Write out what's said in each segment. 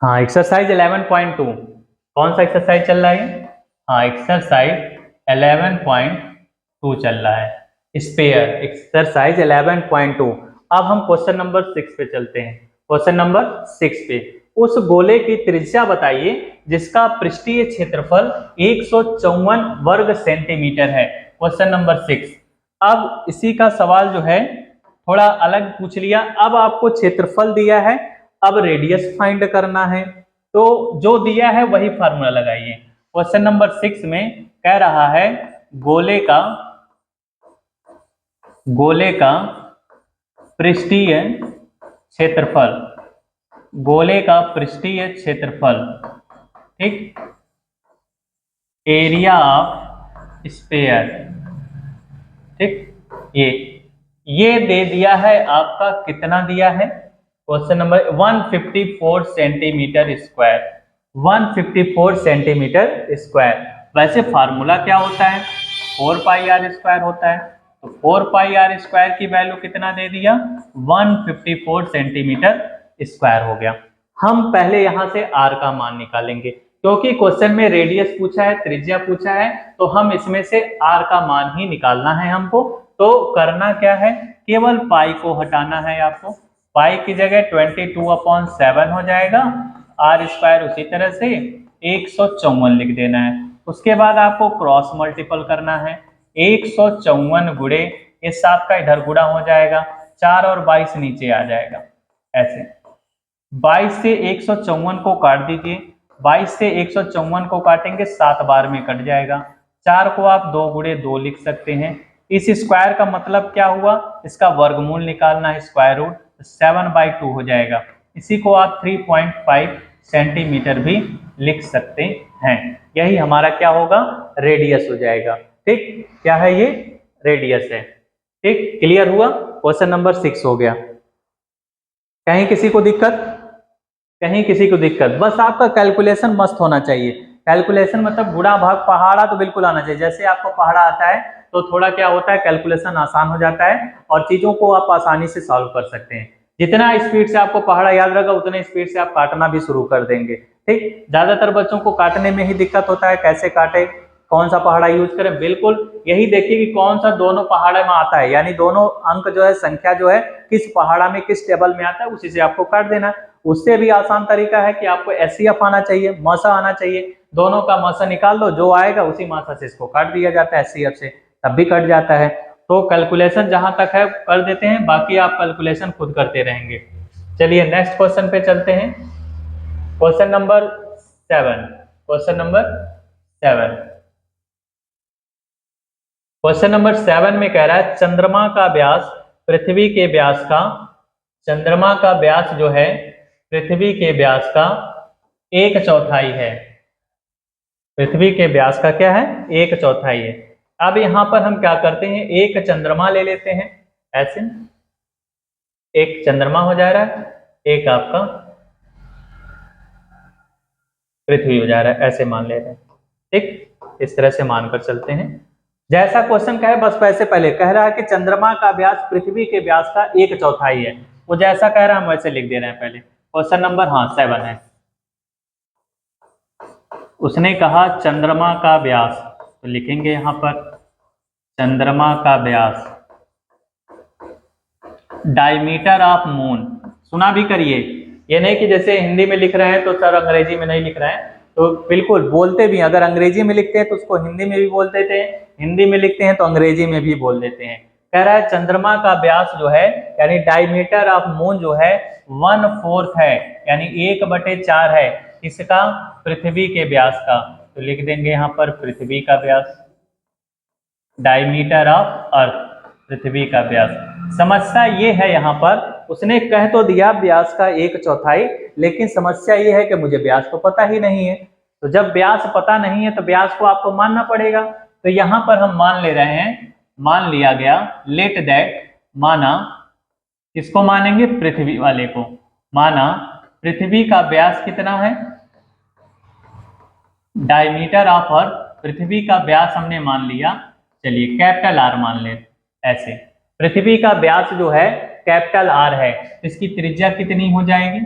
हाँ, एक्सरसाइज 11.2 कौन सा एक्सरसाइज चल रहा है? हाँ, एक्सरसाइज 11.2 चल रहा है, स्पेयर एक्सरसाइज 11.2। अब हम क्वेश्चन नंबर 6 पे चलते हैं। क्वेश्चन नंबर 6 पे उस गोले की त्रिज्या बताइए जिसका पृष्ठीय क्षेत्रफल 154 वर्ग सेंटीमीटर है। Question number 6। अब इसी का सवाल जो है थोड़ा अलग पूछ लिया। अब आपको क्षेत्रफल दिया है, अब रेडियस फाइंड करना है, तो जो दिया है वही फार्मूला लगाइए। क्वेश्चन नंबर 6 में कह रहा है गोले का पृष्ठीय क्षेत्रफल, गोले का पृष्ठीय क्षेत्रफल, ठीक, एरिया ऑफ स्फीयर, ठीक। ये दे दिया है आपका, कितना दिया है? Question number 154 centimetre square, 154 centimetre square. वैसे फार्मूला क्या होता है? 4 पाई आर स्क्वायर होता है। तो 4 पाई आर स्क्वायर की वैल्यू कितना दे दिया? 154 सेंटीमीटर स्क्वायर हो गया। हम पहले यहां से आर का मान निकालेंगे, क्योंकि क्वेश्चन में रेडियस पूछा है, त्रिज्या पूछा है, तो हम इसमें से आर का मान ही निकालना है हमको। तो करना क्या है, केवल पाई को हटाना है आपको। पाई की जगह 22/7 हो जाएगा, आर स्क्वायर उसी तरह से 154 लिख देना है। उसके बाद आपको क्रॉस मल्टीपल करना है, 154 गुणे इस 7 का इधर गुणा हो जाएगा, 4 और 22 नीचे आ जाएगा। ऐसे 22 से 154 को काट दीजिए, 22 से 154 को काटेंगे 7 बार में कट जाएगा। 4 को आप 2 गुणे 2 लिख सकते हैं। इस स्क्वायर का मतलब क्या हुआ? इसका वर्गमूल निकालना है, स्क्वायर रूट 7/2 हो जाएगा। इसी को आप 3.5 सेंटीमीटर भी लिख सकते हैं। यही हमारा क्या होगा? रेडियस हो जाएगा। ठीक, क्या है ये? रेडियस है। ठीक, क्लियर हुआ? क्वेश्चन नंबर 6 हो गया। कहीं किसी को दिक्कत? कहीं किसी को दिक्कत? बस आपका कैलकुलेशन मस्त होना चाहिए। कैलकुलेशन मतलब गुणा भाग पहाड़ा तो बिल्कुल आना चाहिए। जैसे आपको पहाड़ा आता है तो थोड़ा क्या होता है, कैलकुलेशन आसान हो जाता है और चीजों को आप आसानी से सॉल्व कर सकते हैं। जितना स्पीड से आपको पहाड़ा याद रहेगा उतने स्पीड से आप काटना भी शुरू कर देंगे। ठीक, ज्यादातर बच्चों को काटने में ही दिक्कत होता है, कैसे काटे, कौन सा पहाड़ा यूज करें। बिल्कुल यही देखिए कि कौन सा दोनों पहाड़ा में आता है, यानी दोनों अंक जो है, संख्या जो है, किस पहाड़ा में किस टेबल में आता है, उसी से आपको काट देना। उससे भी आसान तरीका है कि आपको एचसीएफ आना चाहिए, मासा आना चाहिए। दोनों का मासा निकाल दो, जो आएगा उसी मासा से इसको काट दिया जाता है एचसीएफ से, तब भी कट जाता है। तो कैलकुलेशन जहां तक है कर देते हैं, बाकी आप कैलकुलेशन खुद करते रहेंगे। चलिए नेक्स्ट क्वेश्चन पे चलते हैं। Question number 7, question number 7, question number 7 में कह रहा है चंद्रमा का व्यास पृथ्वी के व्यास का, चंद्रमा का व्यास जो है पृथ्वी के व्यास का 1/4 है। पृथ्वी के व्यास का क्या है? 1/4 है। अब यहां पर हम क्या करते हैं, एक चंद्रमा ले लेते हैं। ऐसे एक चंद्रमा हो जा रहा है, एक आपका पृथ्वी हो जा रहा है, ऐसे मान ले रहे हैं। ठीक, इस तरह से मानकर चलते हैं। जैसा क्वेश्चन का है बस वैसे पहले कह रहा है कि चंद्रमा का व्यास पृथ्वी के व्यास का 1/4 है। वो जैसा कह रहा है हम वैसे लिख दे रहे हैं पहले। क्वेश्चन नंबर 7 है। उसने कहा चंद्रमा का व्यास, तो लिखेंगे यहां पर चंद्रमा का व्यास, डायमीटर ऑफ मून। सुना भी करिए, ये नहीं कि जैसे हिंदी में लिख रहे हैं तो सर अंग्रेजी में नहीं लिख रहे हैं, तो बिल्कुल बोलते भी, अगर अंग्रेजी में लिखते हैं तो उसको हिंदी में भी बोल देते हैं, हिंदी में लिखते हैं तो अंग्रेजी में भी बोल देते हैं। कह रहा है चंद्रमा का व्यास जो है, यानी डायमीटर ऑफ मून जो है 1/4 है, यानी 1/4 है। इसका? पृथ्वी के व्यास का। तो लिख देंगे यहाँ पर पृथ्वी का व्यास, डायमीटर ऑफ अर्थ, पृथ्वी का व्यास। समस्या ये है यहाँ पर, उसने कह तो दिया व्यास का 1/4, लेकिन समस्या ये है कि मुझे व्यास तो पता ही नहीं है। तो जब व्यास पता नहीं है तो व्यास को आपको मानना पड़ेगा। तो यहाँ पर हम मान ले रहे हैं, मान लिया गया, लेट दैट, माना, किसको मानेंगे? पृथ्वी वाले को। माना पृथ्वी का व्यास कितना है? डायमीटर ऑफ अर्थ, पृथ्वी का व्यास हमने मान लिया, चलिए कैपिटल आर मान ले। ऐसे पृथ्वी का व्यास जो है कैपिटल आर है, इसकी त्रिज्या कितनी हो जाएगी?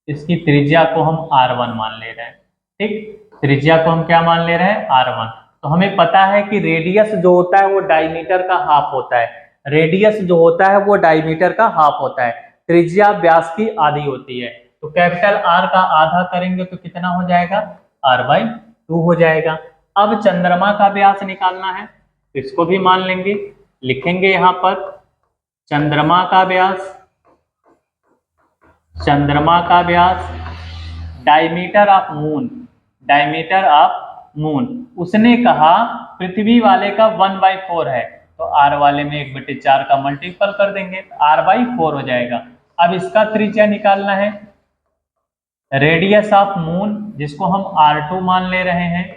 इसकी त्रिज्या को हम r1 मान ले रहे हैं। ठीक, त्रिज्या को हम क्या मान ले रहे हैं, r1। तो हमें पता है कि रेडियस जो होता है वो डायमीटर का हाफ होता है। रेडियस जो होता है वो डायमीटर का हाफ होता है, त्रिज्या व्यास की आधी होती है। तो कैपिटल R का आधा करेंगे तो कितना हो जाएगा, r/2 हो जाएगा। अब चंद्रमा का व्यास निकालना है, तो इसको भी मान लेंगे, लिखेंगे यहाँ पर चंद्रमा का व्यास, चंद्रमा का व्यास diameter of moon, diameter of moon. उसने कहा पृथ्वी वाले का 1/4 है, तो r वाले में 1/4 का मल्टीपल कर देंगे तो r/4 हो जाएगा। अब इसका त्रिज्या निकालना है, रेडियस ऑफ मून जिसको हम r2 मान ले रहे हैं।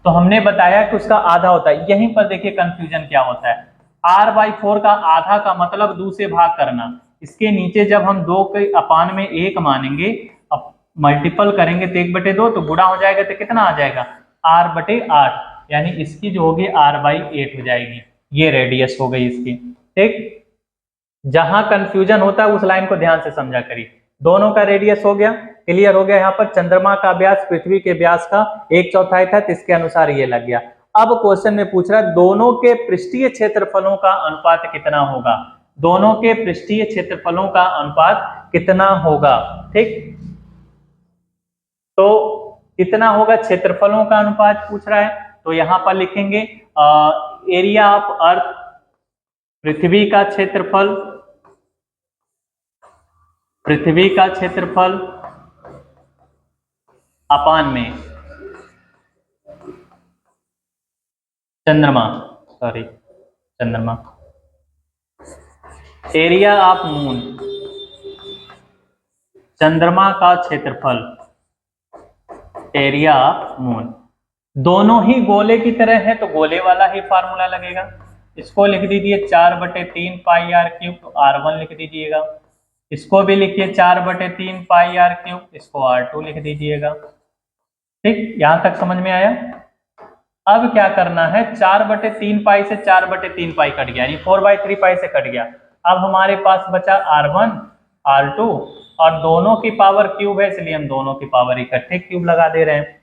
तो हमने बताया कि उसका आधा होता है। यहीं पर देखिए कंफ्यूजन क्या होता है, r/4 का आधा का मतलब 2 से भाग करना। इसके नीचे जब हम 2 के अपान में 1 मानेंगे, अब मल्टीपल करेंगे तो 1/2, तो गुणा हो जाएगा तो कितना आ जाएगा, r/8, यानी इसकी जो होगी r/8 हो जाएगी। ये रेडियस हो गई इसकी। ठीक, जहां कंफ्यूजन होता है उस लाइन को ध्यान से समझा करिए। दोनों का रेडियस हो गया, क्लियर हो गया। यहाँ पर चंद्रमा का व्यास पृथ्वी के व्यास का 1/4 था, तो इसके अनुसार ये लग गया। अब क्वेश्चन में पूछ रहा है दोनों के पृष्ठीय क्षेत्रफलों का अनुपात कितना होगा, दोनों के पृष्ठीय क्षेत्रफलों का अनुपात कितना होगा। ठीक, तो कितना होगा, क्षेत्रफलों का अनुपात पूछ रहा है, तो यहाँ पर लिखेंगे एरिया ऑफ अर्थ, पृथ्वी का क्षेत्रफल, पृथ्वी का क्षेत्रफल अपान में चंद्रमा, सॉरी चंद्रमा, एरिया ऑफ मून, चंद्रमा का क्षेत्रफल, एरिया ऑफ मून। दोनों ही गोले की तरह है तो गोले वाला ही फार्मूला लगेगा। इसको लिख दीजिए 4/3 पाई r3, तो r1 लिख दीजिएगा। इसको भी लिखिए 4/3 पाई r3, इसको r2 लिख दीजिएगा। ठीक, यहां तक समझ में आया। अब क्या करना है, 4/3 पाई से 4/3 पाई कट गया, यानी 4/3 पाई से कट गया। अब हमारे पास बचा r1 r2, और दोनों की पावर क्यूब है, इसलिए हम दोनों की पावर इकट्ठे क्यूब लगा दे रहे हैं।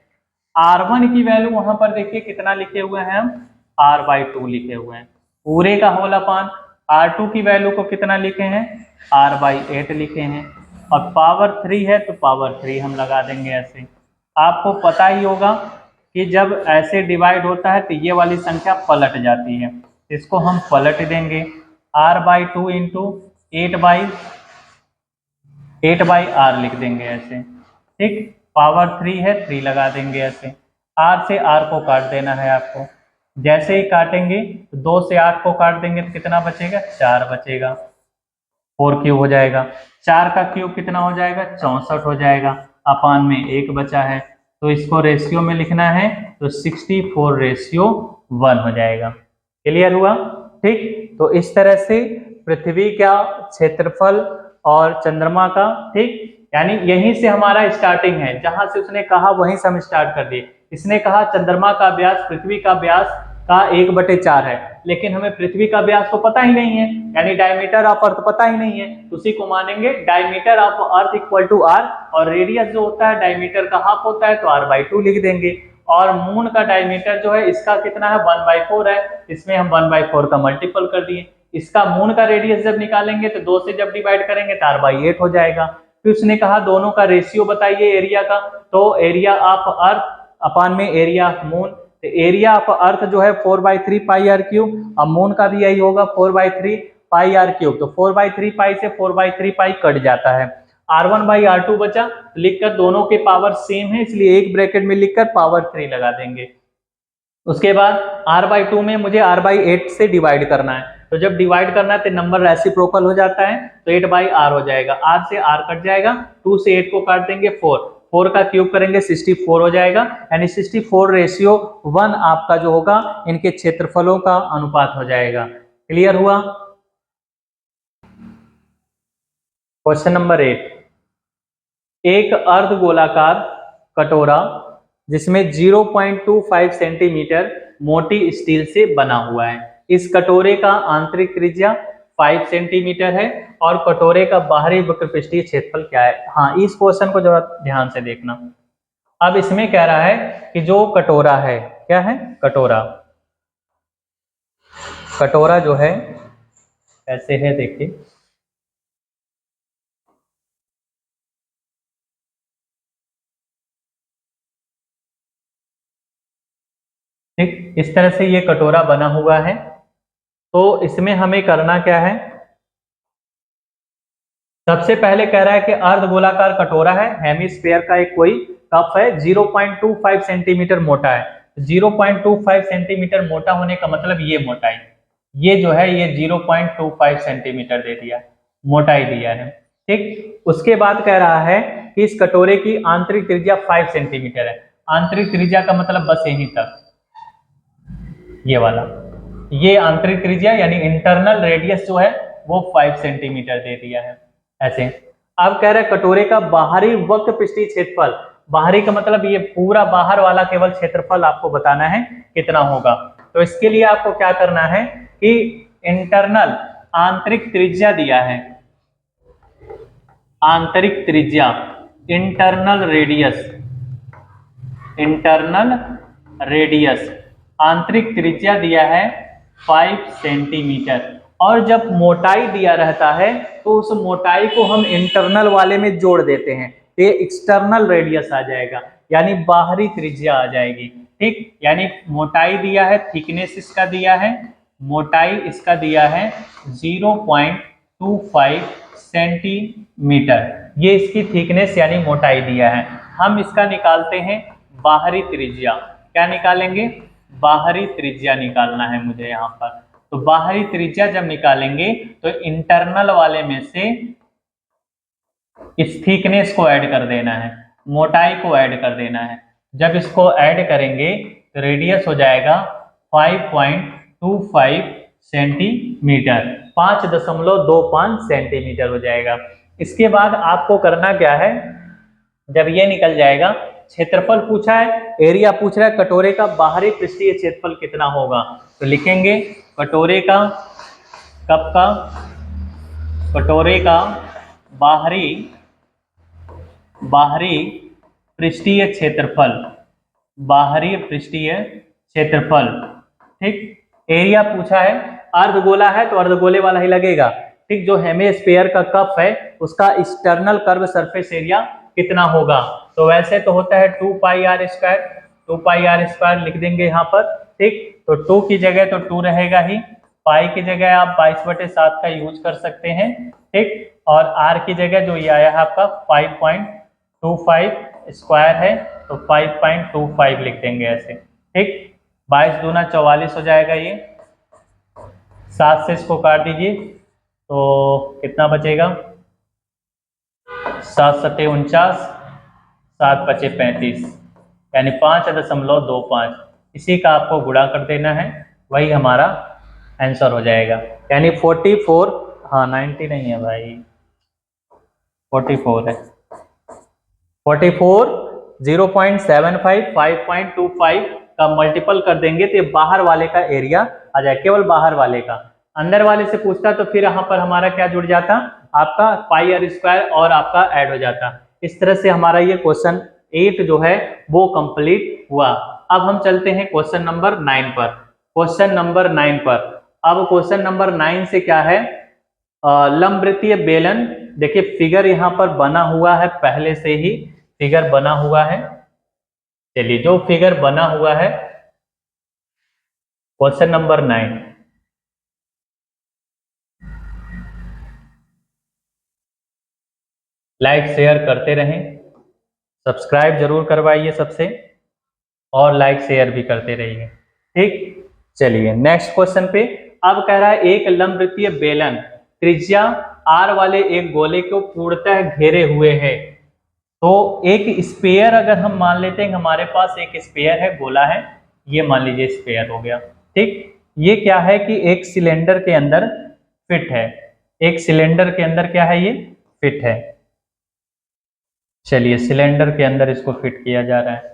r1 की वैल्यू वहां पर देखिए कितना लिखे हुए हैं हम, r/2 लिखे हुए हैं पूरे का होल अपान। r2 की वैल्यू को कितना लिखे हैं, r/8 लिखे हैं, और पावर 3 है तो पावर 3 हम लगा देंगे ऐसे। आपको पता ही होगा कि जब ऐसे डिवाइड होता है तो ये वाली संख्या पलट जाती है, इसको हम पलट देंगे, r/2 इंटू 8/r लिख देंगे ऐसे। ठीक, पावर 3 है, 3 लगा देंगे ऐसे। r से r को काट देना है आपको, जैसे ही काटेंगे तो 2 से 8 को काट देंगे तो कितना बचेगा, 4 बचेगा, 4 क्यूब हो जाएगा। 4 का क्यूब कितना हो जाएगा, 64 हो जाएगा, अपान में 1 बचा है, तो इसको रेशियो में लिखना है तो 64:1 हो जाएगा। क्लियर हुआ। ठीक, तो इस तरह से पृथ्वी का क्षेत्रफल और चंद्रमा का, ठीक, यानी यहीं से हमारा स्टार्टिंग है, जहां से उसने कहा वहीं से हम स्टार्ट कर दिए। इसने कहा चंद्रमा का व्यास पृथ्वी का व्यास का 1/4 है, लेकिन हमें पृथ्वी का व्यास तो पता ही नहीं है, यानी डायमीटर ऑफ अर्थ पता ही नहीं है, तो उसी को मानेंगे diameter of earth equal to r, और रेडियस जो होता है डायमीटर का हाफ होता है तो r/2 लिख देंगे। और मून का डायमीटर जो है इसका कितना है, 1/4 है, इसमें हम 1/4 का मल्टीपल कर दिए। इसका मून का रेडियस जब निकालेंगे तो 2 से जब डिवाइड करेंगे तो r/8 हो जाएगा। फिर उसने कहा दोनों का रेशियो बताइए एरिया का, तो एरिया ऑफ अर्थ अपान में एरिया ऑफ मून, तो एरिया ऑफ अर्थ जो है 4/3 पाई r3, अब मून का भी यही होगा 4/3 पाई r3, तो 4/3 पाई से 4/3 पाई कट जाता है, r1/r2 बचा, लिखकर दोनों के पावर सेम है इसलिए एक ब्रैकेट में लिखकर पावर 3 लगा देंगे। उसके बाद r/2 में मुझे r/8 से डिवाइड करना है, तो जब डिवाइड करना है तो नंबर रेसिप्रोकल हो जाता है, तो 8/r हो जाएगा, r से r कट जाएगा, 2 से 8 को काट देंगे 4 का क्यूब करेंगे 64 हो जाएगा, यानी 64:1 आपका जो होगा इनके क्षेत्रफलों का अनुपात हो जाएगा। क्लियर हुआ। क्वेश्चन नंबर 8, एक अर्ध गोलाकार कटोरा जिसमें 0.25 सेंटीमीटर मोटी स्टील से बना हुआ है, इस कटोरे का आंतरिक त्रिज्या 5 सेंटीमीटर है और कटोरे का बाहरी वक्र पृष्ठीय क्षेत्रफल क्या है। हाँ, इस क्वेश्चन को जरा ध्यान से देखना। अब इसमें कह रहा है कि जो कटोरा है, क्या है, कटोरा, कटोरा जो है ऐसे है, देखिए, ठीक इस तरह से ये कटोरा बना हुआ है। तो इसमें हमें करना क्या है, सबसे पहले कह रहा है कि अर्धगोलाकार कटोरा है, हेमिस्फीयर का एक कोई कप है, 0.25 सेंटीमीटर मोटा है। 0.25 सेंटीमीटर मोटा होने का मतलब ये मोटाई, ये जो है ये 0.25 सेंटीमीटर दे दिया, मोटाई दिया है। ठीक, उसके बाद कह रहा है कि इस कटोरे की आंतरिक त्रिज्या 5 सेंटीमीटर है। आंतरिक त्रिज्या का मतलब बस यहीं तक, ये वाला, ये आंतरिक त्रिज्या यानी इंटरनल रेडियस जो है वो 5 सेंटीमीटर दे दिया है ऐसे। अब कह रहे हैं कटोरे का बाहरी वक्र पृष्ठीय क्षेत्रफल, बाहरी का मतलब ये पूरा बाहर वाला केवल क्षेत्रफल आपको बताना है कितना होगा। तो इसके लिए आपको क्या करना है कि इंटरनल, आंतरिक त्रिज्या दिया है, आंतरिक त्रिज्या, इंटरनल रेडियस, इंटरनल रेडियस, आंतरिक त्रिज्या दिया है 5 सेंटीमीटर। और जब मोटाई दिया रहता है तो उस मोटाई को हम इंटरनल वाले में जोड़ देते हैं, तो ये एक्सटर्नल रेडियस आ जाएगा, यानी बाहरी त्रिज्या आ जाएगी। ठीक, यानी मोटाई दिया है, थिकनेस इसका दिया है, मोटाई इसका दिया है 0.25 सेंटीमीटर, ये इसकी थिकनेस यानी मोटाई दिया है। हम इसका निकालते हैं बाहरी त्रिज्या। क्या निकालेंगे, बाहरी त्रिज्या निकालना है मुझे यहाँ पर। तो बाहरी त्रिज्या जब निकालेंगे तो इंटरनल वाले में से इस थिकनेस को ऐड कर देना है, मोटाई को ऐड कर देना है। जब इसको ऐड करेंगे तो रेडियस हो जाएगा 5.25 सेंटीमीटर, 5.25 सेंटीमीटर हो जाएगा। इसके बाद आपको करना क्या है, जब ये निकल जाएगा, क्षेत्रफल पूछा है, एरिया पूछ रहा है, कटोरे का बाहरी पृष्ठीय क्षेत्रफल कितना होगा, तो लिखेंगे कटोरे का, कप का, कटोरे का बाहरी, बाहरी पृष्ठीय क्षेत्रफल, बाहरी पृष्ठीय क्षेत्रफल। ठीक, एरिया पूछा है, अर्धगोला है तो अर्धगोले वाला ही लगेगा। ठीक, जो हेमिस्फीयर का कप है उसका एक्सटर्नल कर्व सरफेस एरिया कितना होगा, तो वैसे तो होता है 2πr², 2πr² लिख देंगे यहाँ पर। ठीक, तो 2 की जगह तो 2 रहेगा ही, पाई की जगह आप 22/7 का यूज कर सकते हैं। ठीक, और आर की जगह जो ये आया है आपका 5.25 स्क्वायर है, तो 5.25 लिख देंगे ऐसे। ठीक, 22 दूना 44 हो जाएगा, ये 7 से इसको काट दीजिए तो कितना बचेगा, 7 सत्ते 49, 7 पचे 35, यानी 5.25, इसी का आपको गुणा कर देना है, वही हमारा आंसर हो जाएगा, यानी 44। हाँ 90 नहीं है भाई, 44 है, 44, 0.75, 5.25 का मल्टीपल कर देंगे तो ये बाहर वाले का एरिया आ जाए, केवल बाहर वाले का। अंदर वाले से पूछता तो फिर यहाँ पर हमारा क्या जुड़ जाता, आपका πr² और आपका ऐड हो जाता। इस तरह से हमारा ये क्वेश्चन 8 जो है वो कंप्लीट हुआ। अब हम चलते हैं क्वेश्चन नंबर 9 पर। क्वेश्चन नंबर 9 पर, अब क्वेश्चन नंबर 9 से क्या है, लंबवृत्तीय बेलन। देखिए फिगर यहाँ पर बना हुआ है, पहले से ही फिगर बना हुआ है। चलिए, जो फिगर बना हुआ है क्वेश्चन नंबर 9, लाइक शेयर करते रहें, सब्सक्राइब जरूर करवाइए सबसे, और लाइक शेयर भी करते रहिए। ठीक, चलिए नेक्स्ट क्वेश्चन पे। अब कह रहा है एक लंबवृत्तीय बेलन त्रिज्या r वाले एक गोले को पूर्णतः घेरे हुए है। तो एक स्पेयर अगर हम मान लेते हैं, हमारे पास एक स्पेयर है, गोला है, ये मान लीजिए स्पेयर हो गया। ठीक, ये क्या है कि एक सिलेंडर के अंदर फिट है, एक सिलेंडर के अंदर क्या है, ये फिट है। चलिए सिलेंडर के अंदर इसको फिट किया जा रहा है,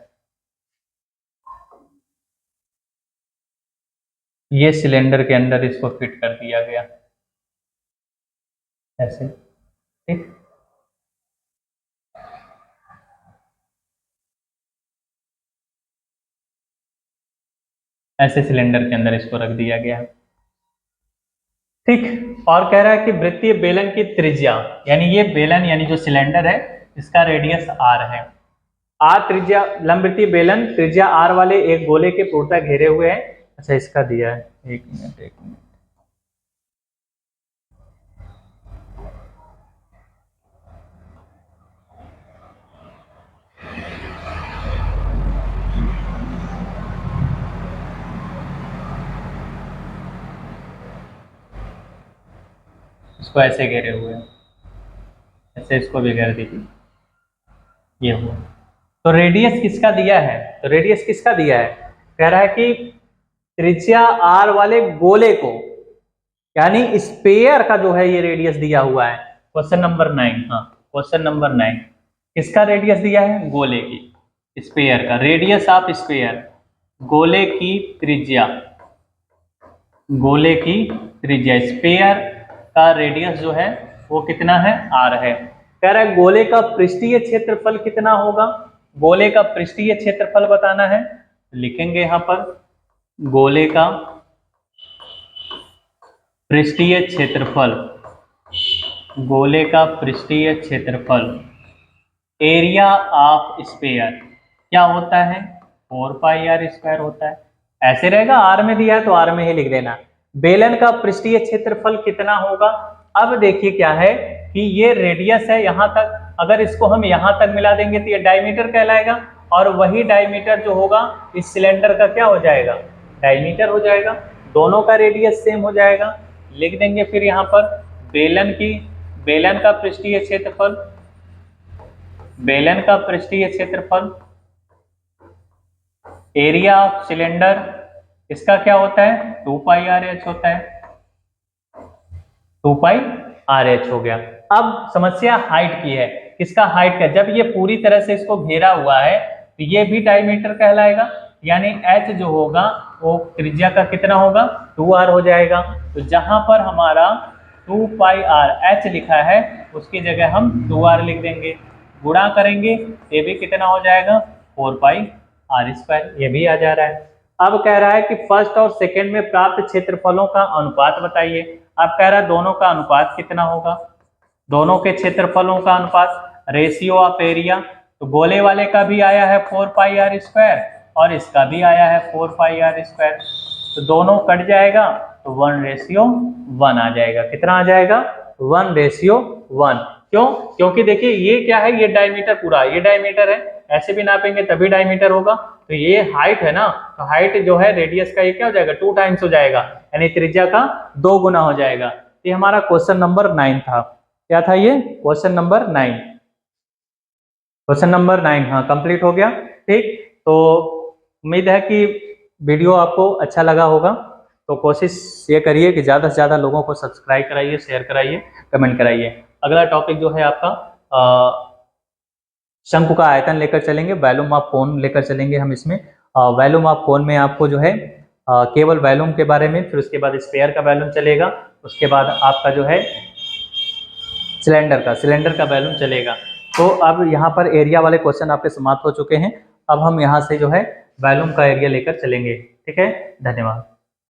ये सिलेंडर के अंदर इसको फिट कर दिया गया ऐसे, ठीक। ऐसे सिलेंडर के अंदर इसको रख दिया गया है, ठीक। और कह रहा है कि वृत्तीय बेलन की त्रिज्या, यानी ये बेलन यानी जो सिलेंडर है इसका रेडियस आर है। आर त्रिज्या, लंबवृत्तीय बेलन त्रिज्या आर वाले एक गोले के पूर्णतः घेरे हुए हैं। अच्छा, इसका दिया है, एक मिनट। इसको ऐसे घेरे हुए हैं, ऐसे इसको भी घेर दीजिए, ये हुआ। तो रेडियस किसका दिया है, तो रेडियस किसका दिया है, कह रहा है कि त्रिज्या आर वाले गोले को, यानी स्पेयर का जो है ये रेडियस दिया हुआ है। क्वेश्चन नंबर 9, हाँ क्वेश्चन नंबर 9, किसका रेडियस दिया है, गोले की, स्पेयर का रेडियस ऑफ स्पेयर, गोले की त्रिज्या, गोले की त्रिज्या, स्पेयर का रेडियस जो है वो कितना है, आर है। कह रहा है गोले का पृष्ठीय क्षेत्रफल कितना होगा, गोले का पृष्ठीय क्षेत्रफल बताना है। लिखेंगे यहां पर गोले का पृष्ठीय क्षेत्रफल, गोले का पृष्ठीय क्षेत्रफल, एरिया ऑफ स्फीयर क्या होता है, 4πr² होता है। ऐसे रहेगा, आर में दिया है तो आर में ही लिख देना। बेलन का पृष्ठीय क्षेत्रफल कितना होगा, अब देखिए क्या है कि ये रेडियस है यहां तक, अगर इसको हम यहां तक मिला देंगे तो ये डायमीटर कहलाएगा, और वही डायमीटर जो होगा इस सिलेंडर का क्या हो जाएगा, डायमीटर हो जाएगा। दोनों का रेडियस सेम हो जाएगा। लिख देंगे फिर यहाँ पर बेलन का पृष्ठीय क्षेत्रफल, बेलन का पृष्ठीय क्षेत्रफल, एरिया ऑफ सिलेंडर, इसका क्या होता है, 2πrh होता है, 2πrh हो गया। अब समस्या हाइट की है, किसका, हाइट का। जब ये पूरी तरह से इसको घेरा हुआ है तो ये भी डायमीटर कहलाएगा, यानी h जो होगा वो त्रिज्या का कितना होगा, 2r हो जाएगा। तो जहां पर हमारा 2πrh लिखा है उसकी जगह हम 2r लिख देंगे, गुणा करेंगे ये भी कितना हो जाएगा, 4πr², ये भी आ जा रहा है। अब कह रहा है कि फर्स्ट और सेकंड में प्राप्त क्षेत्रफलों का अनुपात बताइए। अब कह रहा है दोनों का अनुपात कितना होगा, दोनों के क्षेत्रफलों का अनुपात, रेशियो ऑफ एरिया। तो गोले वाले का भी आया है 4πr² और इसका भी आया है 4πr², तो दोनों कट जाएगा तो 1:1 आ जाएगा। कितना आ जाएगा, 1:1। क्यों, क्योंकि देखिए ये क्या है, ये डायमीटर पूरा, ये डायमीटर है, ऐसे भी नापेंगे तभी डायमीटर होगा। तो ये हाइट है ना, तो हाइट जो है रेडियस का ये क्या हो जाएगा, 2 टाइम्स हो जाएगा, यानी त्रिज्या का 2 गुना हो जाएगा। ये हमारा क्वेश्चन नंबर 9 था। क्या था ये, क्वेश्चन नंबर 9, क्वेश्चन नंबर 9, हाँ कंप्लीट हो गया। ठीक, तो उम्मीद है कि वीडियो आपको अच्छा लगा होगा। तो कोशिश ये करिए कि ज़्यादा से ज़्यादा लोगों को सब्सक्राइब कराइए, शेयर कराइए, कमेंट कराइए। अगला टॉपिक जो है आपका शंकु का आयतन लेकर चलेंगे, वॉल्यूम ऑफ कोन लेकर चलेंगे हम इसमें। वॉल्यूम ऑफ कोन में आपको जो है केवल वॉल्यूम के बारे में, फिर उसके बाद स्फीयर का वॉल्यूम चलेगा, उसके बाद आपका जो है सिलेंडर का वॉल्यूम चलेगा। तो अब यहाँ पर एरिया वाले क्वेश्चन आपके समाप्त हो चुके हैं। अब हम यहाँ से जो है वॉल्यूम का एरिया लेकर चलेंगे। ठीक है, धन्यवाद।